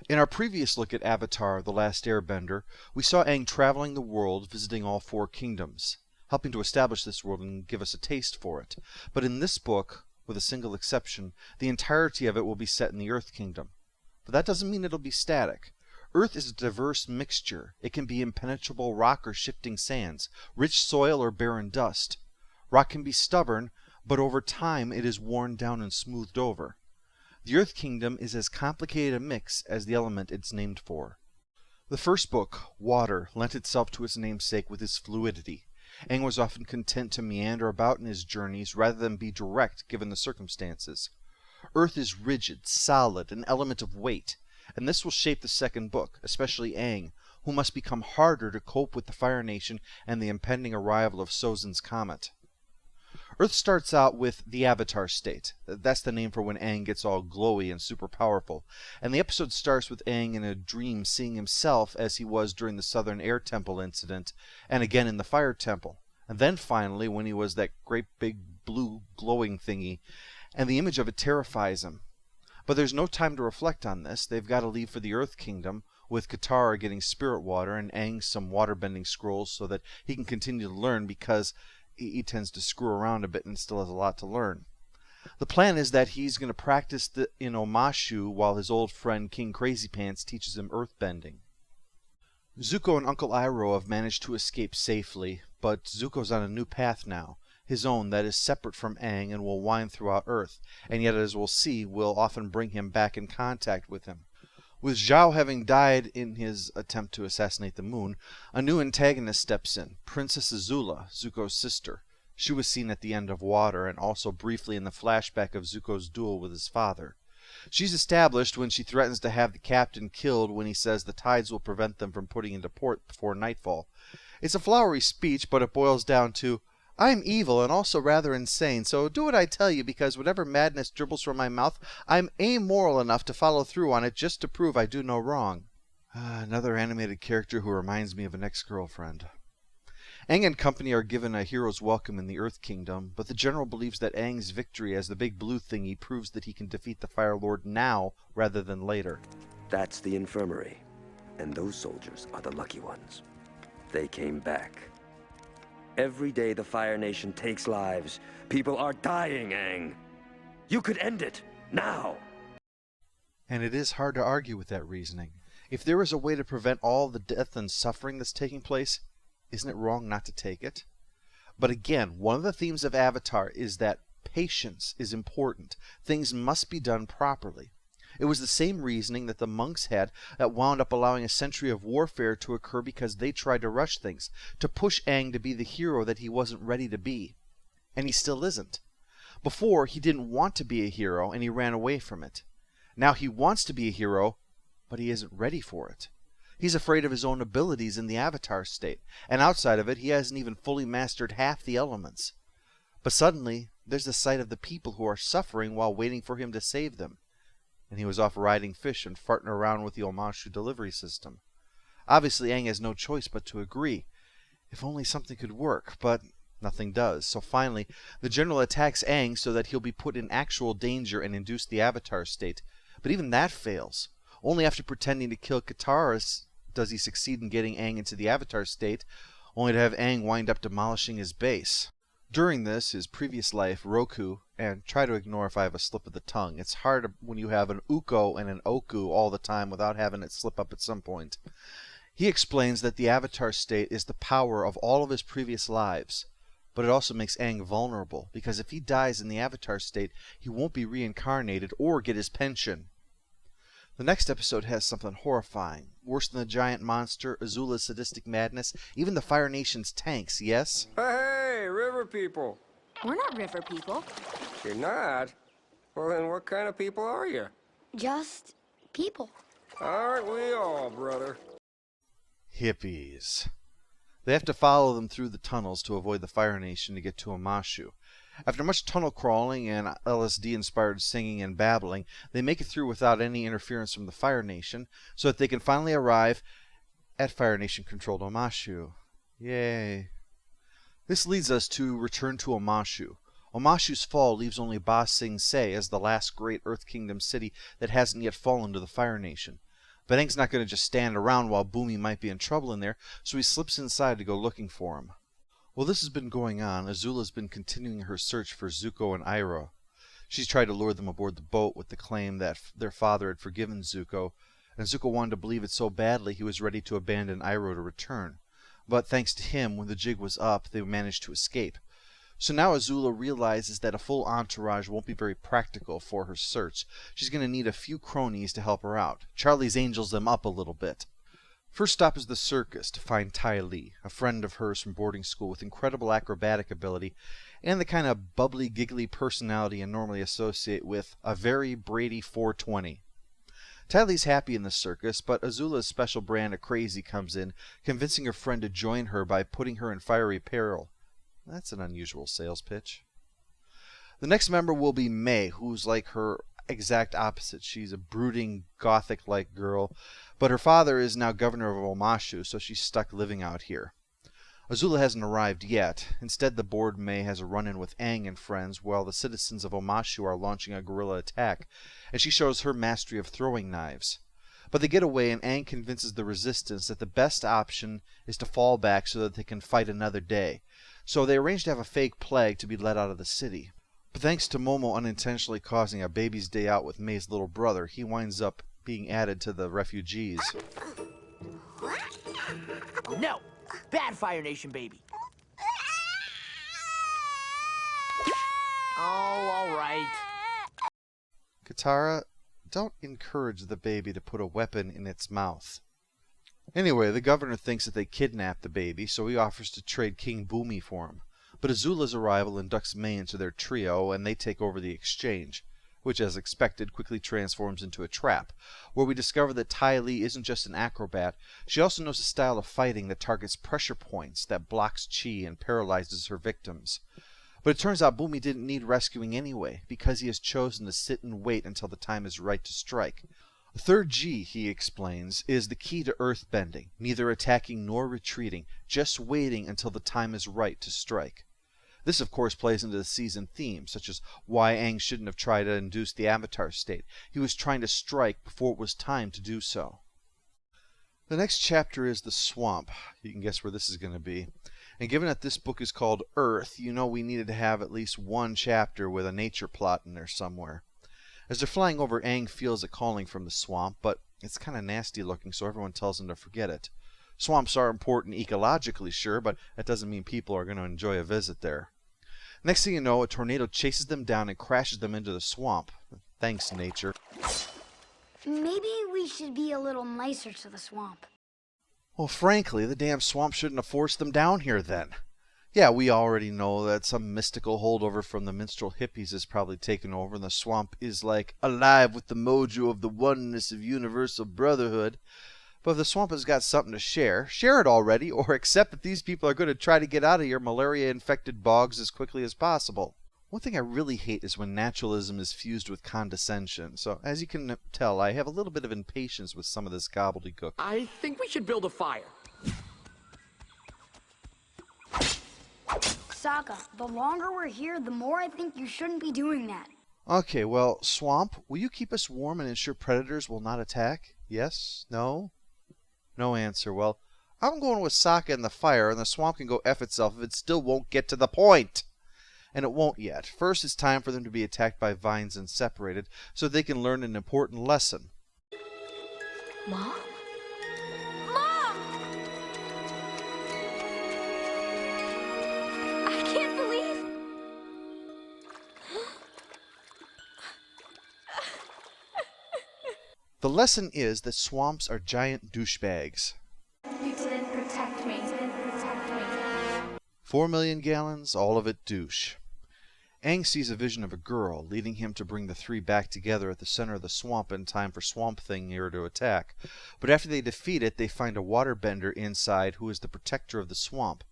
In our previous look at Avatar, The Last Airbender, we saw Aang traveling the world, visiting all four kingdoms, helping to establish this world and give us a taste for it. But in this book, with a single exception, the entirety of it will be set in the Earth Kingdom. But that doesn't mean it'll be static. Earth is a diverse mixture. It can be impenetrable rock or shifting sands, rich soil or barren dust. Rock can be stubborn, but over time it is worn down and smoothed over. The Earth Kingdom is as complicated a mix as the element it's named for. The first book, Water, lent itself to its namesake with its fluidity. Aang was often content to meander about in his journeys rather than be direct given the circumstances. Earth is rigid, solid, an element of weight, and this will shape the second book, especially Aang, who must become harder to cope with the Fire Nation and the impending arrival of Sozin's comet. Earth starts out with the Avatar state. That's the name for when Aang gets all glowy and super powerful. And the episode starts with Aang in a dream seeing himself as he was during the Southern Air Temple incident, and again in the Fire Temple. And then finally when he was that great big blue glowing thingy, and the image of it terrifies him. But there's no time to reflect on this. They've got to leave for the Earth Kingdom, with Katara getting spirit water and Aang some waterbending scrolls so that he can continue to learn, because he tends to screw around a bit and still has a lot to learn. The plan is that he's going to practice in Omashu while his old friend King Crazy Pants teaches him earthbending. Zuko and Uncle Iroh have managed to escape safely, but Zuko's on a new path now, his own that is separate from Aang and will wind throughout Earth, and yet, as we'll see, will often bring him back in contact with him. With Zhao having died in his attempt to assassinate the moon, a new antagonist steps in, Princess Azula, Zuko's sister. She was seen at the end of Water and also briefly in the flashback of Zuko's duel with his father. She's established when she threatens to have the captain killed when he says the tides will prevent them from putting into port before nightfall. It's a flowery speech, but it boils down to, I'm evil and also rather insane, so do what I tell you, because whatever madness dribbles from my mouth, I'm amoral enough to follow through on it just to prove I do no wrong. Another animated character who reminds me of an ex-girlfriend. Aang and company are given a hero's welcome in the Earth Kingdom, but the general believes that Aang's victory as the big blue thingy proves that he can defeat the Fire Lord now rather than later. That's the infirmary, and those soldiers are the lucky ones. They came back. Every day the Fire Nation takes lives. People are dying, Aang. You could end it, now! And it is hard to argue with that reasoning. If there is a way to prevent all the death and suffering that's taking place, isn't it wrong not to take it? But again, one of the themes of Avatar is that patience is important. Things must be done properly. It was the same reasoning that the monks had that wound up allowing a century of warfare to occur because they tried to rush things, to push Aang to be the hero that he wasn't ready to be. And he still isn't. Before, he didn't want to be a hero and he ran away from it. Now he wants to be a hero, but he isn't ready for it. He's afraid of his own abilities in the Avatar state, and outside of it he hasn't even fully mastered half the elements. But suddenly, there's the sight of the people who are suffering while waiting for him to save them. And he was off riding fish and farting around with the Omashu delivery system. Obviously Aang has no choice but to agree. If only something could work, but nothing does. So finally, the general attacks Aang so that he'll be put in actual danger and induce the Avatar state. But even that fails. Only after pretending to kill Katara does he succeed in getting Aang into the Avatar state, only to have Aang wind up demolishing his base. During this, his previous life, Roku, and try to ignore if I have a slip of the tongue. It's hard when you have an Uko and an Oku all the time without having it slip up at some point. He explains that the Avatar state is the power of all of his previous lives, but it also makes Aang vulnerable, because if he dies in the Avatar state, he won't be reincarnated or get his pension. The next episode has something horrifying. Worse than the giant monster, Azula's sadistic madness, even the Fire Nation's tanks, yes? Hey, river people. We're not river people. You're not? Well, then what kind of people are you? Just people. Aren't we all, brother? Hippies. They have to follow them through the tunnels to avoid the Fire Nation to get to Omashu. After much tunnel crawling and LSD-inspired singing and babbling, they make it through without any interference from the Fire Nation, so that they can finally arrive at Fire Nation-controlled Omashu. Yay. This leads us to return to Omashu. Omashu's fall leaves only Ba Sing Se as the last great Earth Kingdom city that hasn't yet fallen to the Fire Nation. But Aang's not going to just stand around while Bumi might be in trouble in there, so he slips inside to go looking for him. While this has been going on, Azula's been continuing her search for Zuko and Iroh. She's tried to lure them aboard the boat with the claim that their father had forgiven Zuko, and Zuko wanted to believe it so badly he was ready to abandon Iroh to return. But thanks to him, when the jig was up, they managed to escape. So now Azula realizes that a full entourage won't be very practical for her search. She's going to need a few cronies to help her out. Charlie's angels them up a little bit. First stop is the circus to find Ty Lee, a friend of hers from boarding school with incredible acrobatic ability and the kind of bubbly, giggly personality you normally associate with a very Brady 420. Ty Lee's happy in the circus, but Azula's special brand of crazy comes in, convincing her friend to join her by putting her in fiery peril. That's an unusual sales pitch. The next member will be May, who's like her exact opposite. She's a brooding, gothic-like girl, but her father is now governor of Omashu, so she's stuck living out here. Azula hasn't arrived yet. Instead, the bored May has a run-in with Aang and friends while the citizens of Omashu are launching a guerrilla attack, and she shows her mastery of throwing knives. But they get away, and Aang convinces the resistance that the best option is to fall back so that they can fight another day. So they arrange to have a fake plague to be let out of the city. But thanks to Momo unintentionally causing a baby's day out with May's little brother, he winds up being added to the refugees. No! Bad Fire Nation baby. Oh, all right. Katara, don't encourage the baby to put a weapon in its mouth. Anyway, the governor thinks that they kidnapped the baby, so he offers to trade King Bumi for him. But Azula's arrival inducts May into their trio, and they take over the exchange, which, as expected, quickly transforms into a trap, where we discover that Ty Lee isn't just an acrobat, she also knows a style of fighting that targets pressure points that blocks chi and paralyzes her victims. But it turns out Bumi didn't need rescuing anyway, because he has chosen to sit and wait until the time is right to strike. The third G, he explains, is the key to earthbending, neither attacking nor retreating, just waiting until the time is right to strike. This, of course, plays into the season theme, such as why Aang shouldn't have tried to induce the Avatar state. He was trying to strike before it was time to do so. The next chapter is the swamp. You can guess where this is going to be. And given that this book is called Earth, you know we needed to have at least one chapter with a nature plot in there somewhere. As they're flying over, Aang feels a calling from the swamp, but it's kind of nasty looking, so everyone tells him to forget it. Swamps are important ecologically, sure, but that doesn't mean people are going to enjoy a visit there. Next thing you know, a tornado chases them down and crashes them into the swamp. Thanks, nature. Maybe we should be a little nicer to the swamp. Well, frankly, the damn swamp shouldn't have forced them down here then. Yeah, we already know that some mystical holdover from the minstrel hippies has probably taken over, and the swamp is like alive with the mojo of the oneness of universal brotherhood. But if the swamp has got something to share it already, or accept that these people are going to try to get out of your malaria-infected bogs as quickly as possible. One thing I really hate is when naturalism is fused with condescension, so as you can tell, I have a little bit of impatience with some of this gobbledygook. I think we should build a fire. Sokka, the longer we're here, the more I think you shouldn't be doing that. Okay, well, swamp, will you keep us warm and ensure predators will not attack? Yes? No? No answer. Well, I'm going with Sokka and the fire, and the swamp can go F itself if it still won't get to the point. And it won't yet. First, it's time for them to be attacked by vines and separated, so they can learn an important lesson. Mom? Mom! I can't believe... The lesson is that swamps are giant douchebags. You didn't protect me. 4 million gallons, all of it douche. Aang sees a vision of a girl, leading him to bring the three back together at the center of the swamp in time for Swamp Thing here to attack. But after they defeat it, they find a waterbender inside who is the protector of the swamp.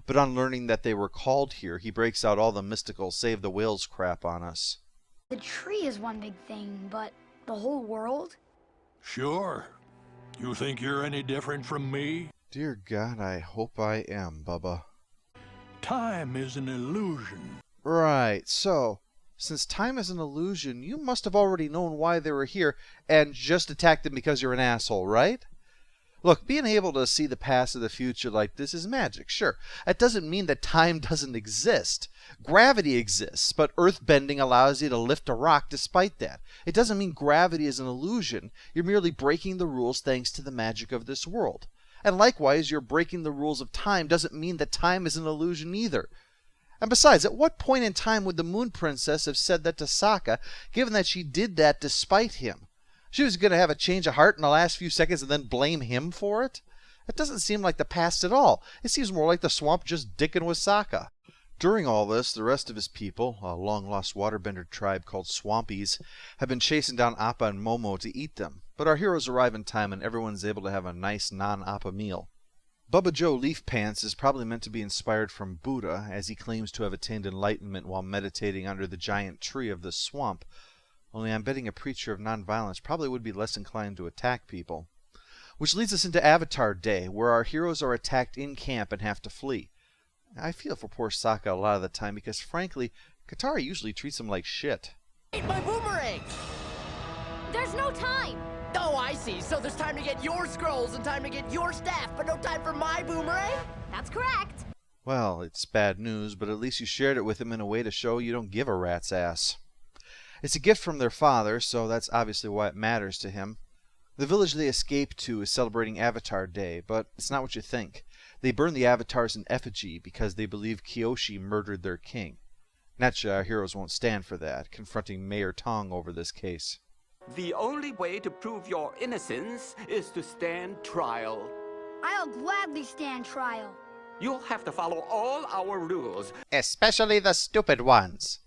But on learning that they were called here, he breaks out all the mystical save the whales crap on us. The tree is one big thing, but the whole world? Sure. You think you're any different from me? Dear God, I hope I am, Bubba. Time is an illusion. Right, so Since time is an illusion, you must have already known why they were here and just attacked them because you're an asshole, right? Look, being able to see the past or the future like this is magic, sure. That doesn't mean that time doesn't exist. Gravity exists, but earthbending allows you to lift a rock despite that. It doesn't mean gravity is an illusion. You're merely breaking the rules thanks to the magic of this world. And likewise, your breaking the rules of time doesn't mean that time is an illusion either. And besides, at what point in time would the Moon Princess have said that to Sokka, given that she did that despite him? She was going to have a change of heart in the last few seconds and then blame him for it? That doesn't seem like the past at all. It seems more like the swamp just dicking with Sokka. During all this, the rest of his people, a long-lost waterbender tribe called Swampies, have been chasing down Appa and Momo to eat them. But our heroes arrive in time and everyone's able to have a nice non-Appa meal. Bubba Joe Leaf Pants is probably meant to be inspired from Buddha, as he claims to have attained enlightenment while meditating under the giant tree of the swamp. Only I'm betting a preacher of nonviolence probably would be less inclined to attack people. Which leads us into Avatar Day, where our heroes are attacked in camp and have to flee. I feel for poor Sokka a lot of the time because, frankly, Katara usually treats him like shit. Eat my boomerang! There's no time! Oh, I see. So there's time to get your scrolls and time to get your staff, but no time for my boomerang? That's correct. Well, it's bad news, but at least you shared it with him in a way to show you don't give a rat's ass. It's a gift from their father, so that's obviously why it matters to him. The village they escape to is celebrating Avatar Day, but it's not what you think. They burn the avatars in effigy because they believe Kyoshi murdered their king. Naturally, our heroes won't stand for that, confronting Mayor Tong over this case. The only way to prove your innocence is to stand trial. I'll gladly stand trial. You'll have to follow all our rules. Especially the stupid ones.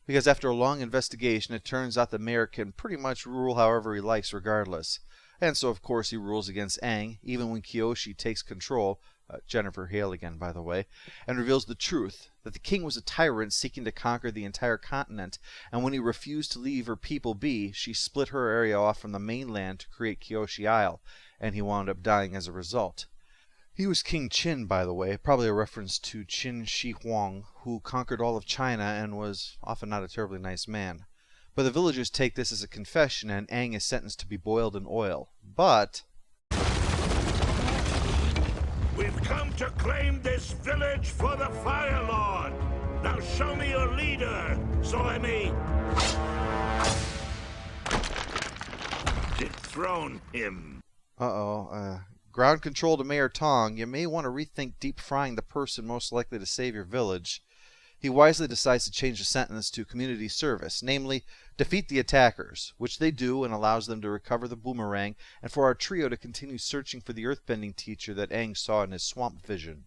Because after a long investigation, it turns out the mayor can pretty much rule however he likes regardless. And so, of course, he rules against Aang, even when Kyoshi takes control, Jennifer Hale again, by the way, and reveals the truth, that the king was a tyrant seeking to conquer the entire continent, and when he refused to leave her people be, she split her area off from the mainland to create Kyoshi Isle, and he wound up dying as a result. He was King Qin, by the way, probably a reference to Qin Shi Huang, who conquered all of China and was often not a terribly nice man. But the villagers take this as a confession, and Aang is sentenced to be boiled in oil. But we've come to claim this village for the Fire Lord. Now show me your leader, so I may dethrone him. Ground control to Mayor Tong, you may want to rethink deep frying the person most likely to save your village. He wisely decides to change the sentence to community service, namely, defeat the attackers, which they do and allows them to recover the boomerang, and for our trio to continue searching for the earthbending teacher that Aang saw in his swamp vision.